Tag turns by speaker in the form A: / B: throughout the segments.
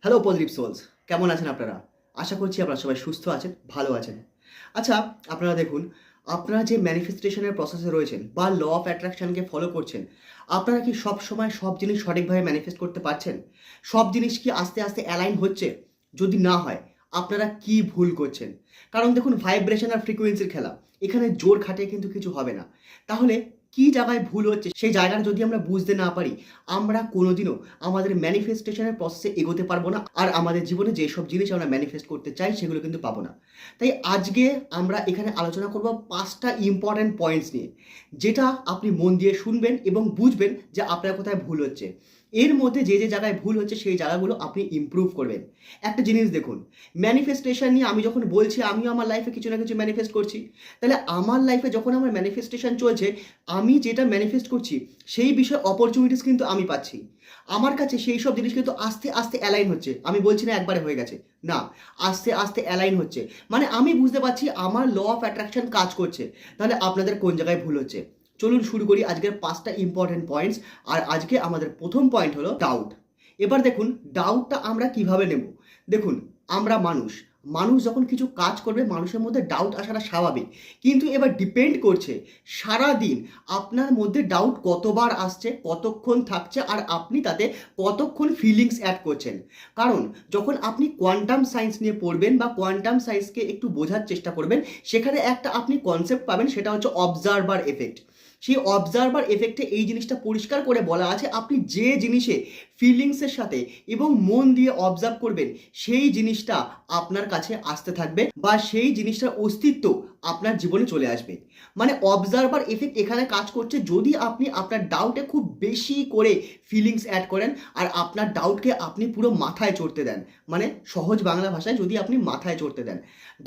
A: Hello positive sols, কেমন আছেন আপনারা? আশা করছি আপনারা সবাই সুস্থ আছেন, ভালো আছেন। আচ্ছা, আপনারা দেখুন, আপনারা যে ম্যানিফেস্টেশনের প্রসেসে রয়েছেন বা ল অফ অ্যাট্রাকশনকে ফলো করছেন, আপনারা কি সবসময় সব জিনিস সঠিকভাবে ম্যানিফেস্ট করতে পারছেন? সব জিনিস কি আস্তে আস্তে অ্যালাইন হচ্ছে? যদি না হয়, আপনারা কি ভুল করছেন? কারণ দেখুন, ভাইব্রেশন আর ফ্রিকোয়েন্সির খেলা, এখানে জোর খাটিয়ে কিন্তু কিছু হবে না। তাহলে কি জায়গায় ভুল হচ্ছে সেই জায়গাটা যদি আমরা বুঝতে না পারি, আমরা কোনোদিনও আমাদের ম্যানিফেস্টেশনের প্রসেসে এগোতে পারবো না, আর আমাদের জীবনে যেসব জিনিস আমরা ম্যানিফেস্ট করতে চাই সেগুলো কিন্তু পাবো না। তাই আজকে আমরা এখানে আলোচনা করব 5টা ইম্পর্ট্যান্ট পয়েন্টস নিয়ে, যেটা আপনি মন দিয়ে শুনবেন এবং বুঝবেন যে আপনার কোথায় ভুল হচ্ছে। এর মধ্যে যে যে জায়গায় ভুল হচ্ছে সেই জায়গাগুলো আপনি ইমপ্রুভ করবেন। একটা জিনিস দেখুন, ম্যানিফেস্টেশন নিয়ে আমি যখন বলছি আমিও আমার লাইফে কিছু না কিছু ম্যানিফেস্ট করছি, তাহলে আমার লাইফে যখন আমার ম্যানিফেস্টেশন চলছে, আমি যেটা ম্যানিফেস্ট করছি সেই বিষয়ে অপরচুনিটিস কিন্তু আমি পাচ্ছি। আমার কাছে সেই সব জিনিস কিন্তু আস্তে আস্তে অ্যালাইন হচ্ছে। আমি বলছি না একবারে হয়ে গেছে, না, আস্তে আস্তে অ্যালাইন হচ্ছে। মানে আমি বুঝতে পারছি আমার ল অফ অ্যাট্রাকশন কাজ করছে। তাহলে আপনাদের কোন জায়গায় ভুল হচ্ছে? চলুন শুরু করি আজকের 5টা ইম্পর্টেন্ট পয়েন্টস। আর আজকে আমাদের প্রথম পয়েন্ট হলো ডাউট। এবার দেখুন, ডাউটটা আমরা কিভাবে নেব। দেখুন, আমরা মানুষ, মানুষ যখন কিছু কাজ করবে মানুষের মধ্যে ডাউট আসাটা স্বাভাবিক। কিন্তু এবার ডিপেন্ড করছে সারা দিন আপনার মধ্যে ডাউট কতবার আসছে, কতক্ষণ থাকছে, আর আপনি তাতে কতক্ষণ ফিলিংস অ্যাড করছেন। কারণ যখন আপনি কোয়ান্টাম সায়েন্স নিয়ে পড়বেন বা কোয়ান্টাম সায়েন্সকে একটু বোঝার চেষ্টা করবেন, সেখানে একটা আপনি কনসেপ্ট পাবেন, সেটা হচ্ছে অবজারভার এফেক্ট। সেই অবজারভার এফেক্টে এই জিনিসটা পরিষ্কার করে বলা আছে, আপনি যে জিনিসে ফিলিংসের সাথে এবং মন দিয়ে অবজার্ভ করবেন সেই জিনিসটা আপনার কাছে আসতে থাকবে, বা সেই জিনিসটার অস্তিত্ব আপনার জীবনে চলে আসবে। মানে অবজারভার এফেক্ট এখানে কাজ করছে যদি আপনি আপনার ডাউটে খুব বেশি করে ফিলিংস অ্যাড করেন, আর আপনার ডাউটকে আপনি পুরো মাথায় চড়তে দেন। মানে সহজ বাংলা ভাষায় যদি আপনি মাথায় চড়তে দেন।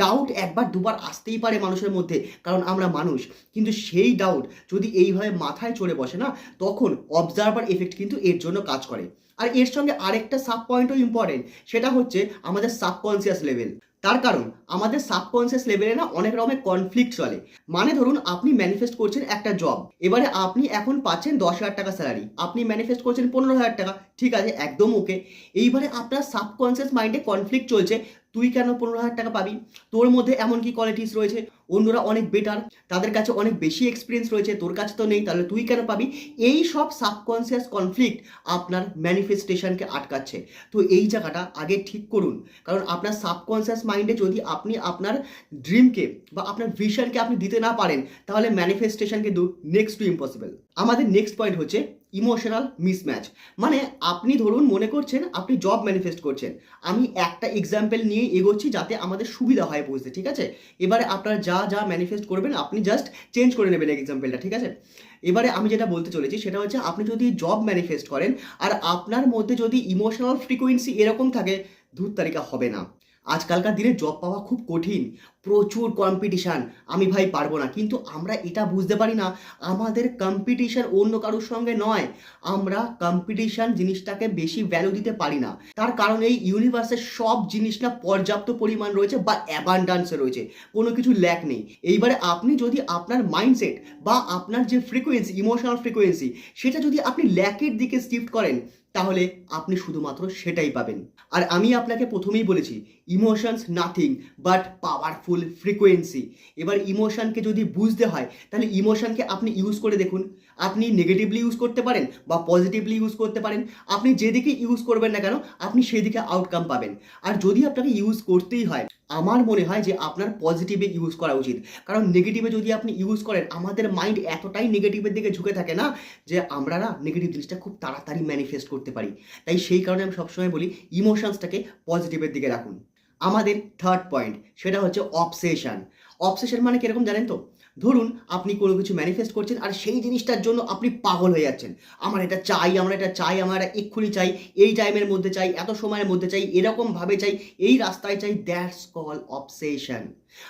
A: ডাউট একবার দুবার আসতেই পারে মানুষের মধ্যে, কারণ আমরা মানুষ। কিন্তু সেই ডাউট যদি এইভাবে মাথায় চড়ে বসে না, তখন অবজারভার এফেক্ট কিন্তু এর জন্য কাজ করে। আর এর সঙ্গে আরেকটা সাব পয়েন্টও ইম্পর্টেন্ট, সেটা হচ্ছে আমাদের সাবকনসিয়াস লেভেল। তার কারণ আমাদের সাবকনসিয়াস লেভেলে না অনেক রকমের কনফ্লিক্ট চলে। মানে ধরুন, আপনি ম্যানিফেস্ট করছেন একটা জব, এবারে আপনি এখন পাচ্ছেন 10,000 টাকা স্যালারি, আপনি ম্যানিফেস্ট করছেন 15,000 টাকা, ঠিক আছে, একদম ওকে। এইবারে আপনার সাবকনসিয়াস মাইন্ডে কনফ্লিক্ট চলছে, তুই কেন 15,000 টাকা পাবি? তোর মধ্যে এমন কি কোয়ালিটিস রয়েছে? অন্যরা অনেক বেটার, তাদের কাছে অনেক বেশি এক্সপিরিয়েন্স রয়েছে, তোর কাছে তো নেই, তাহলে তুই কেন পাবি? এই সব সাবকনসিয়াস কনফ্লিক্ট আপনার ম্যানিফেস্টেশনকে আটকাচ্ছে। তো এই জায়গাটা আগে ঠিক করুন, কারণ আপনার সাবকনসিয়াস মাইন্ডে যদি আপনি আপনার ড্রিমকে বা আপনার ভিশনকে আপনি দিতে না পারেন, তাহলে ম্যানিফেস্টেশন কিন্তু নেক্সট টু ইম্পসিবল। আমাদের নেক্সট পয়েন্ট হচ্ছে ইমোশনাল মিসম্যাচ। মানে আপনি ধরুন মনে করছেন আপনি জব ম্যানিফেস্ট করছেন। আমি একটা এক্সাম্পল নিয়ে এগোচ্ছি যাতে আমাদের সুবিধা হয় বুঝতে, ঠিক আছে? এবারে আপনারা যা যা ম্যানিফেস্ট করবেন আপনি জাস্ট চেঞ্জ করে নেবেন এক্সাম্পলটা, ঠিক আছে? এবারে আমি যেটা বলতে চলেছি সেটা হচ্ছে, আপনি যদি জব ম্যানিফেস্ট করেন আর আপনার মধ্যে যদি ইমোশনাল ফ্রিকোয়েন্সি এরকম থাকে, ধূর তালিকা হবে না। আজকালকার দিনে জব পাওয়া খুব কঠিন, প্রচুর কম্পিটিশান। আমি ভাই পারবো না, কিন্তু আমরা এটা বুঝতে পারি না আমাদের কম্পিটিশান অন্য কারোর সঙ্গে নয়। আমরা কম্পিটিশান জিনিসটাকে বেশি ভ্যালু দিতে পারি না। তার কারণ এই ইউনিভার্সের সব জিনিস না পর্যাপ্ত পরিমাণ রয়েছে বা অ্যাবান্ডান্সে রয়েছে, কোনো কিছু ল্যাক নেই। এইবারে আপনি যদি আপনার মাইন্ডসেট বা আপনার যে ফ্রিকোয়েন্সি, ইমোশনাল ফ্রিকোয়েন্সি, সেটা যদি আপনি ল্যাকের দিকে শিফট করেন, তাহলে আপনি শুধুমাত্র সেটাই পাবেন। আর আমি আপনাকে প্রথমেই বলেছি, emotions nothing but powerful frequency. এবার ইমোশনকে যদি বুঝতে হয়, তাহলে ইমোশনকে আপনি ইউজ করে দেখুন। আপনি নেগেটিভলি ইউজ করতে পারেন বা পজিটিভলি ইউজ করতে পারেন। আপনি যেদিকে ইউজ করবেন না কেন, আপনি সেদিকে আউটকাম পাবেন। আর যদি আপনাকে ইউজ করতেই হয়, আমার মনে হয় যে আপনার পজিটিভে ইউজ করা উচিত। কারণ নেগেটিভে যদি আপনি ইউজ করেন, আমাদের মাইন্ড এতটাই নেগেটিভের দিকে ঝুঁকে থাকে না, যে আমরা না নেগেটিভ জিনিসটা খুব তাড়াতাড়ি ম্যানিফেস্ট করতে পারি। তাই সেই কারণে আমি সবসময় বলি, ইমোশনসটাকে পজিটিভের দিকে রাখুন। আমাদের থার্ড পয়েন্ট, সেটা হচ্ছে অবসেশন। অবসেশন মানে কিরকম জানেন তো? ধরুন আপনি কোনো কিছু ম্যানিফেস্ট করছেন আর সেই জিনিসটার জন্য আপনি পাগল হয়ে যাচ্ছেন। আমার এটা চাই, আমার এটা চাই, আমার এটা এক্ষুনি চাই, এই টাইমের মধ্যে চাই, এত সময়ের মধ্যে চাই, এরকমভাবে চাই, এই রাস্তায় চাই। That's call obsession.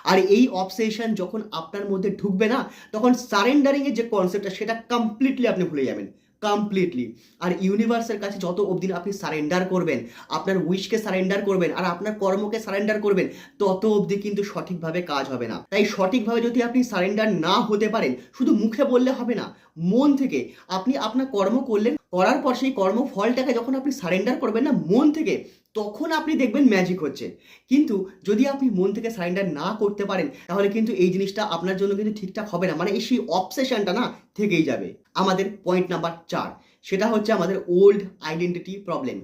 A: আর এই অবসেশন যখন আপনার মধ্যে ঢুকবে না, তখন সারেন্ডারিংয়ের যে কনসেপ্টটা সেটা কমপ্লিটলি আপনি ভুলে যাবেন, কমপ্লিটলি। আর ইউনিভার্সের কাছে যত অবধি আপনি সারেন্ডার করবেন, আপনার উইশকে সারেন্ডার করবেন আর আপনার কর্মকে সারেন্ডার করবেন, তত অবধি কিন্তু সঠিকভাবে কাজ হবে না। তাই সঠিকভাবে যদি আপনি সারেন্ডার না হতে পারেন, শুধু মুখে বললে হবে না, মন থেকে আপনি আপনার কর্ম করলেন, করার পর সেই কর্মফলটাকে যখন আপনি সারেন্ডার করবেন না মন থেকে, তখন আপনি দেখবেন ম্যাজিক হচ্ছে। কিন্তু যদি আপনি মন থেকে সারেন্ডার না করতে পারেন তাহলে কিন্তু এই জিনিসটা আপনার জন্য কিন্তু ঠিকঠাক হবে না। মানে এই সেই অবসেশনটা না থেকেই যাবে। আমাদের পয়েন্ট নাম্বার 4 সেটা হচ্ছে আমাদের ওল্ড আইডেন্টিটি প্রবলেম।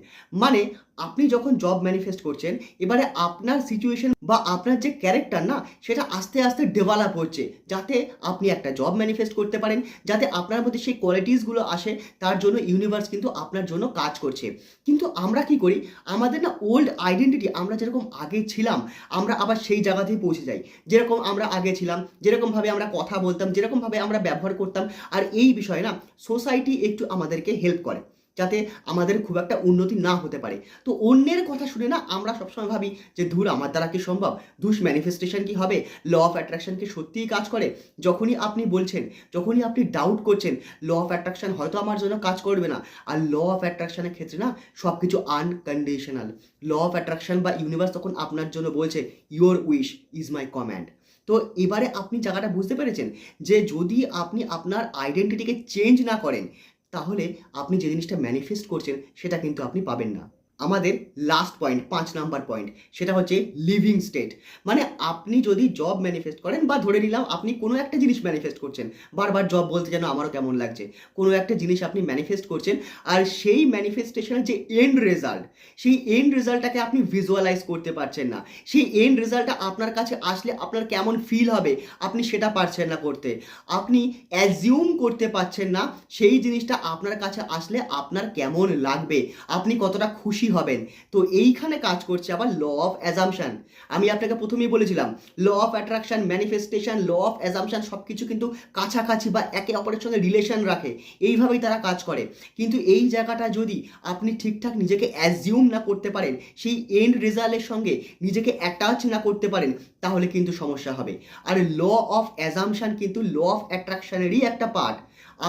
A: মানে আপনি যখন জব ম্যানিফেস্ট করছেন, এবারে আপনার সিচুয়েশন বা আপনার যে ক্যারেক্টার না সেটা আস্তে আস্তে ডেভেলপ হচ্ছে, যাতে আপনি একটা জব ম্যানিফেস্ট করতে পারেন, যাতে আপনার মধ্যে সেই কোয়ালিটিসগুলো আসে। তার জন্য ইউনিভার্স কিন্তু আপনার জন্য কাজ করছে। কিন্তু আমরা কি করি, আমাদের না ওল্ড আইডেন্টিটি, আমরা যেরকম আগে ছিলাম আমরা আবার সেই জায়গাতেই পৌঁছে যাই। যেরকম আমরা আগে ছিলাম, যেরকমভাবে আমরা কথা বলতাম, যেরকমভাবে আমরা ব্যবহার করতাম। আর এই বিষয়ে না সোসাইটি একটু আমাদেরকে হেল্প করে, যাতে আমাদের খুব একটা উন্নতি না হতে পারে। তো অন্যের কথা শুনে না আমরা সবসময় ভাবি যে ধুর আমার দ্বারা কি সম্ভব, ধুস ম্যানিফেস্টেশন কি হবে, ল অফ অ্যাট্রাকশন কি সত্যিই কাজ করে। যখনই আপনি বলছেন, যখনই আপনি ডাউট করছেন ল অফ অ্যাট্রাকশন হয়তো আমার জন্য কাজ করবে না। আর ল অফ অ্যাট্রাকশনের ক্ষেত্রে না সব কিছু আনকন্ডিশনাল। ল অফ অ্যাট্রাকশন বা ইউনিভার্স তখন আপনার জন্য বলছে your wish is my command. তো এবারে আপনি জায়গাটা বুঝতে পেরেছেন যে যদি আপনি আপনার আইডেন্টিটিকে চেঞ্জ না করেন তাহলে আপনি যে জিনিসটা ম্যানিফেস্ট করছেন সেটা কিন্তু আপনি পাবেন না। আমাদের লাস্ট পয়েন্ট 5 নাম্বার পয়েন্ট সেটা হচ্ছে লিভিং স্টেট। মানে আপনি যদি জব ম্যানিফেস্ট করেন বা ধরে নিলাম আপনি কোনো একটা জিনিস ম্যানিফেস্ট করছেন, বারবার জব বলতে যেন আমারও কেমন লাগছে, কোনো একটা জিনিস আপনি ম্যানিফেস্ট করছেন আর সেই ম্যানিফেস্টেশনের যে এন্ড রেজাল্ট, সেই এন্ড রেজাল্টটাকে আপনি ভিজুয়ালাইজ করতে পারছেন না। সেই এন্ড রেজাল্টটা আপনার কাছে আসলে আপনার কেমন ফিল হবে আপনি সেটা পারছেন না করতে। আপনি অ্যাজিউম করতে পারছেন না সেই জিনিসটা আপনার কাছে আসলে আপনার কেমন লাগবে, আপনি কতটা খুশি হবেন। তো এইখানে কাজ করছে আবার ল অফ অ্যাজাম্পশন। আমি আপনাকে প্রথমেই বলেছিলাম law of attraction, manifestation, law of assumption সব কিছু কিন্তু কাছাকাছি বা একে অপরের সঙ্গে রিলেশন রাখে, এইভাবেই তারা কাজ করে। কিন্তু এই জায়গাটা যদি আপনি ঠিকঠাক নিজেকে অ্যাজিউম না করতে পারেন, সেই এন্ড রেজাল্টের সঙ্গে নিজেকে অ্যাটাচ না করতে পারেন, তাহলে কিন্তু সমস্যা হবে। আর ল অফ অ্যাজাম্পশন কিন্তু ল অফ অ্যাট্রাকশনেরই একটা পার্ট।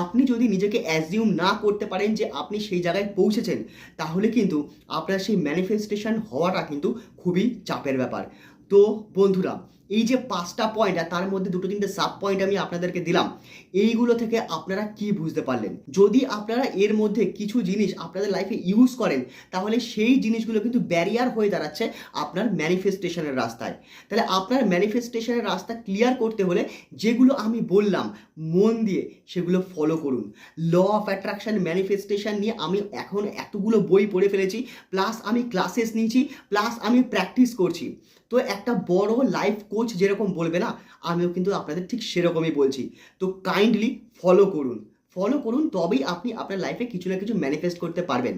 A: আপনি যদি নিজেকে অ্যাজিউম না করতে পারেন যে আপনি সেই জায়গায় পৌঁছেছেন, তাহলে কিন্তু আপনার সেই ম্যানিফেস্টেশন হওয়াটা কিন্তু খুবই চাপের ব্যাপার। তো বন্ধুরা, এই যে 5টা পয়েন্ট আর তার মধ্যে 2-3টে সাব পয়েন্ট আমি আপনাদেরকে দিলাম, এইগুলো থেকে আপনারা কি বুঝতে পারলেন? যদি আপনারা এর মধ্যে কিছু জিনিস আপনাদের লাইফে ইউজ করেন তাহলে সেই জিনিসগুলো কিন্তু ব্যারিয়ার হয়ে দাঁড়াচ্ছে আপনার ম্যানিফেস্টেশনের রাস্তায়। তাহলে আপনার ম্যানিফেস্টেশনের রাস্তা ক্লিয়ার করতে হলে যেগুলো আমি বললাম মন দিয়ে সেগুলো ফলো করুন। ল অফ অ্যাট্রাকশন, ম্যানিফেস্টেশন নিয়ে আমি এখন এতগুলো বই পড়ে ফেলেছি, প্লাস আমি ক্লাসেস নিয়েছি, প্লাস আমি প্র্যাকটিস করছি। তো একটা বড় লাইফ কোচ যেরকম বলবে না, আমিও কিন্তু আপনাদের ঠিক সেরকমই বলছি। তো কাইন্ডলি ফলো করুন, ফলো করুন, তবেই আপনি আপনার লাইফে কিছু না কিছু ম্যানিফেস্ট করতে পারবেন।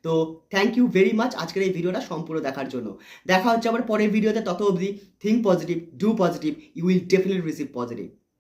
A: তো থ্যাংক ইউ ভেরি মাচ আজকের এই ভিডিওটা সম্পূর্ণ দেখার জন্য। দেখা হচ্ছে আবার পরের ভিডিওতে, তত অবধি think positive, do positive, you will definitely receive positive.